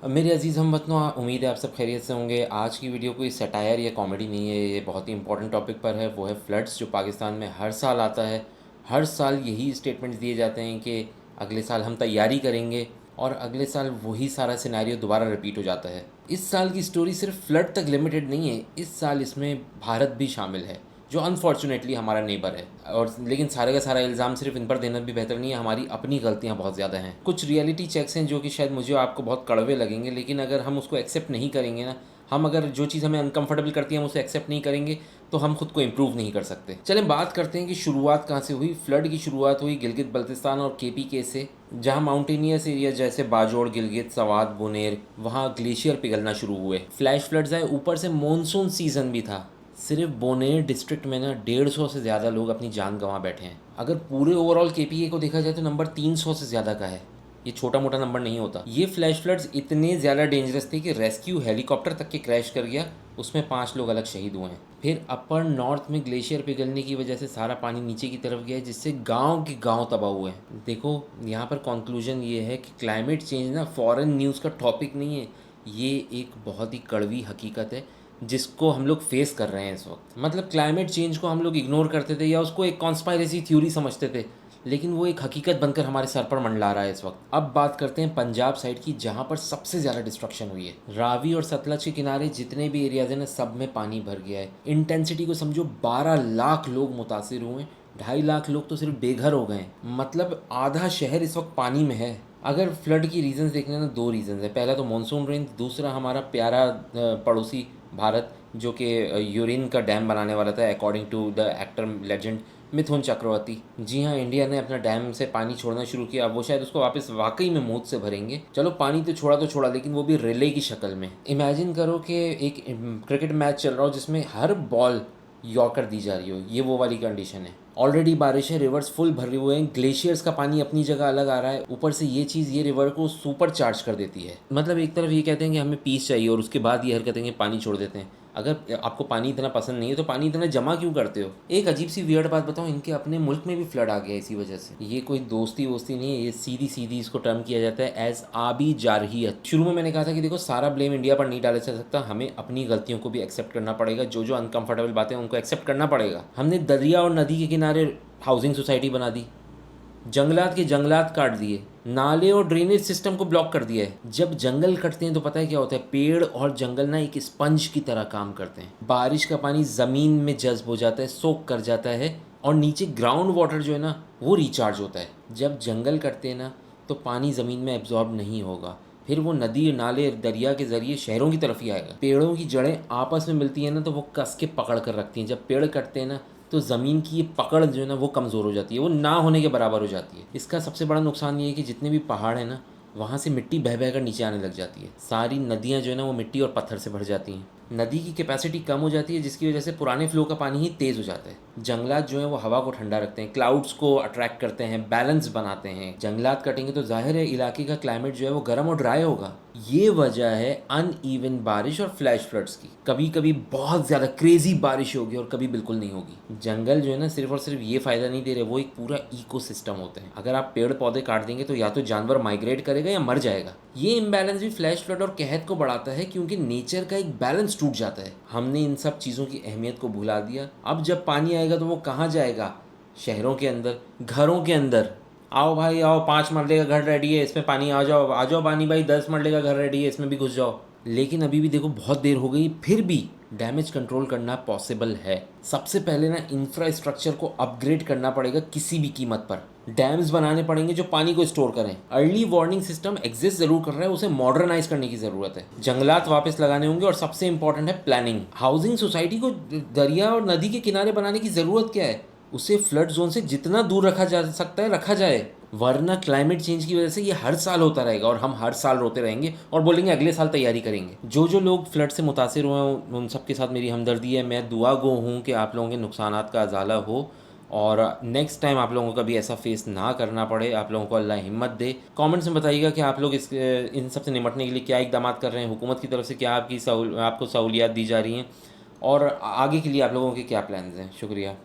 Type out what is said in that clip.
मेरे अजीज़ हमवतनों, उम्मीद है आप सब खैरियत से होंगे। आज की वीडियो कोई सटायर या कॉमेडी नहीं है, ये बहुत ही इंपॉर्टेंट टॉपिक पर है। वो है फ्लड्स, जो पाकिस्तान में हर साल आता है। हर साल यही स्टेटमेंट्स दिए जाते हैं कि अगले साल हम तैयारी करेंगे, और अगले साल वही सारा सिनेरियो दोबारा रिपीट हो जाता है। इस साल की स्टोरी सिर्फ फ्लड तक लिमिटेड नहीं है, इस साल इसमें भारत भी शामिल है, जो अनफॉर्चुनेटली हमारा नेबर है। और लेकिन सारे का सारा इल्ज़ाम सिर्फ इन पर देना भी बेहतर नहीं है, हमारी अपनी गलतियाँ बहुत ज़्यादा हैं। कुछ रियलिटी चेक्स हैं जो कि शायद मुझे और आपको बहुत कड़वे लगेंगे, लेकिन अगर हम उसको एक्सेप्ट नहीं करेंगे ना, हम अगर जो चीज़ हमें अनकंफर्टेबल करती है हम उसे एक्सेप्ट नहीं करेंगे, तो हम खुद को इम्प्रूव नहीं कर सकते। चलें बात करते हैं कि शुरुआत कहाँ से हुई। फ्लड की शुरुआत हुई गिलगित बल्तिस्तान और KPK से, जहाँ माउंटेनियस एरिया जैसे बाजोड़, गिलगित, सवात, बुनेर, वहाँ ग्लेशियर पिघलना शुरू हुए। फ्लैश फ्लड्स आए, ऊपर से मॉनसून सीज़न भी था। सिर्फ बोनेर डिस्ट्रिक्ट में ना 150 से ज़्यादा लोग अपनी जान गंवा बैठे हैं। अगर पूरे ओवरऑल KPK को देखा जाए तो नंबर 300 से ज़्यादा का है। ये छोटा मोटा नंबर नहीं होता। ये फ्लैश फ्लड्स इतने ज़्यादा डेंजरस थे कि रेस्क्यू हेलीकॉप्टर तक के क्रैश कर गया, उसमें 5 लोग अलग शहीद हुए हैं। फिर अपर नॉर्थ में ग्लेशियर पिघलने की वजह से सारा पानी नीचे की तरफ गया है, जिससे गांव के गांव तबाह हुए हैं। देखो यहाँ पर कंक्लूजन ये है कि क्लाइमेट चेंज ना फॉरेन न्यूज़ का टॉपिक नहीं है, ये एक बहुत ही कड़वी हकीकत है जिसको हम लोग फेस कर रहे हैं इस वक्त। मतलब क्लाइमेट चेंज को हम लोग इग्नोर करते थे या उसको एक कॉन्स्पायरेसी थ्योरी समझते थे, लेकिन वो एक हकीकत बनकर हमारे सर पर मंडला रहा है इस वक्त। अब बात करते हैं पंजाब साइड की, जहाँ पर सबसे ज़्यादा डिस्ट्रक्शन हुई है। रावी और सतलज के किनारे जितने भी एरियाज हैं ना, सब में पानी भर गया है। इंटेंसिटी को समझो, 12 लाख लोग मुतासिर हुए, 2.5 लाख लोग तो सिर्फ बेघर हो गए। मतलब आधा शहर इस वक्त पानी में है। अगर फ्लड की रीजंस देखने ना, 2 रीजंस है। पहला तो मानसून रेन, दूसरा हमारा प्यारा पड़ोसी भारत, जो कि यूरेन का डैम बनाने वाला था according to the actor legend Mithun Chakraborty. जी हाँ, इंडिया ने अपना डैम से पानी छोड़ना शुरू किया। अब वो शायद उसको वापस वाकई में मौत से भरेंगे। चलो पानी तो छोड़ा, लेकिन वो भी रिले की शक्ल में। इमेजिन करो कि एक क्रिकेट मैच चल रहा हो जिसमें हर बॉल यॉर्कर दी जा रही हो, ये वो वाली कंडीशन है। ऑलरेडी बारिश है, रिवर्स फुल भरे हुए हैं, ग्लेशियर्स का पानी अपनी जगह अलग आ रहा है, ऊपर से ये चीज़ ये रिवर को सुपर चार्ज कर देती है। मतलब एक तरफ ये कहते हैं कि हमें पीस चाहिए, और उसके बाद ये हरकतें कि पानी छोड़ देते हैं। अगर आपको पानी इतना पसंद नहीं है तो पानी इतना जमा क्यों करते हो? एक अजीब सी वियर्ड बात बताऊँ, इनके अपने मुल्क में भी फ्लड आ गया इसी वजह से। ये कोई दोस्ती वोस्ती नहीं है, ये सीधी सीधी इसको टर्म किया जाता है एज आबी जारहियत। शुरू में मैंने कहा था कि देखो, सारा ब्लेम इंडिया पर नहीं डाला जा सकता, हमें अपनी गलतियों को भी एक्सेप्ट करना पड़ेगा। जो जो अनकंफर्टेबल बातें हैं उनको एक्सेप्ट करना पड़ेगा। हमने दरिया और नदी के किनारे हाउसिंग सोसाइटी बना दी, जंगलात के जंगलात काट दिए, नाले और ड्रेनेज सिस्टम को ब्लॉक कर दिया है। जब जंगल कटते हैं तो पता है क्या होता है? पेड़ और जंगल ना एक स्पंज की तरह काम करते हैं। बारिश का पानी ज़मीन में जज्ब हो जाता है, सोक कर जाता है, और नीचे ग्राउंड वाटर जो है ना, वो रिचार्ज होता है। जब जंगल कटते हैं ना, तो पानी ज़मीन में एब्जॉर्ब नहीं होगा, फिर वो नदी, नाले, दरिया के ज़रिए शहरों की तरफ ही आएगा। पेड़ों की जड़ें आपस में मिलती हैं ना, तो वो कस के पकड़ कर रखती हैं। जब पेड़ कटते हैं ना, तो ज़मीन की ये पकड़ जो है ना, वो कमज़ोर हो जाती है, वो ना होने के बराबर हो जाती है। इसका सबसे बड़ा नुकसान ये है कि जितने भी पहाड़ हैं ना, वहाँ से मिट्टी बह बह कर नीचे आने लग जाती है। सारी नदियाँ जो है ना, वो मिट्टी और पत्थर से भर जाती हैं। नदी की कैपेसिटी कम हो जाती है, जिसकी वजह से पुराने फ्लो का पानी ही तेज़ हो जाता है। जंगलात जो है वो हवा को ठंडा रखते हैं, क्लाउड्स को अट्रैक्ट करते हैं, बैलेंस बनाते हैं। जंगलात कटेंगे तो जाहिर है इलाके का क्लाइमेट जो है वो गर्म और ड्राई होगा। ये वजह है अनइवन बारिश और फ्लैश फ्लड्स की। कभी कभी बहुत ज़्यादा क्रेजी बारिश होगी और कभी बिल्कुल नहीं होगी। जंगल जो है ना, सिर्फ और सिर्फ ये फ़ायदा नहीं दे रहे, वो एक पूरा इकोसिस्टम होता है। अगर आप पेड़ पौधे काट देंगे तो या तो जानवर माइग्रेट करेगा या मर जाएगा। ये इम्बैलेंस भी फ्लैश फ्लड और कहत को बढ़ाता है, क्योंकि नेचर का एक बैलेंस टूट जाता है। हमने इन सब चीज़ों की अहमियत को भुला दिया। अब जब पानी आएगा तो वो कहाँ जाएगा? शहरों के अंदर, घरों के अंदर। आओ भाई आओ, 5 मरले का घर रेडी है, इसमें पानी आ जाओ, आ जाओ पानी भाई, 10 मरले का घर रेडी है, इसमें भी घुस जाओ। लेकिन अभी भी देखो, बहुत देर हो गई, फिर भी डैमेज कंट्रोल करना पॉसिबल है। सबसे पहले ना इंफ्रास्ट्रक्चर को अपग्रेड करना पड़ेगा किसी भी कीमत पर। डैम्स बनाने पड़ेंगे जो पानी को स्टोर करें। अर्ली वार्निंग सिस्टम एग्जिस्ट जरूर कर रहा है, उसे मॉडर्नाइज करने की ज़रूरत है। जंगलात वापस लगाने होंगे, और सबसे इंपॉर्टेंट है प्लानिंग। हाउसिंग सोसाइटी को दरिया और नदी के किनारे बनाने की ज़रूरत क्या है? उसे फ्लड जोन से जितना दूर रखा जा सकता है रखा जाए, वरना क्लाइमेट चेंज की वजह से ये हर साल होता रहेगा, और हम हर साल रोते रहेंगे और बोलेंगे अगले साल तैयारी करेंगे। जो जो लोग फ्लड से मुतासिर हुए हैं उन सब के साथ मेरी हमदर्दी है। मैं दुआ गो हूँ कि आप लोगों के नुकसानात का अजाला हो, और नेक्स्ट टाइम आप लोगों को कभी ऐसा फेस ना करना पड़े। आप लोगों को अल्लाह हिम्मत दे। कमेंट्स में बताइएगा कि आप लोग इन सब से निपटने के लिए क्या इक़दाम कर रहे हैं, हुकूमत की तरफ से क्या आपको सहूलियात दी जा रही हैं, और आगे के लिए आप लोगों के क्या प्लान्स हैं। शुक्रिया।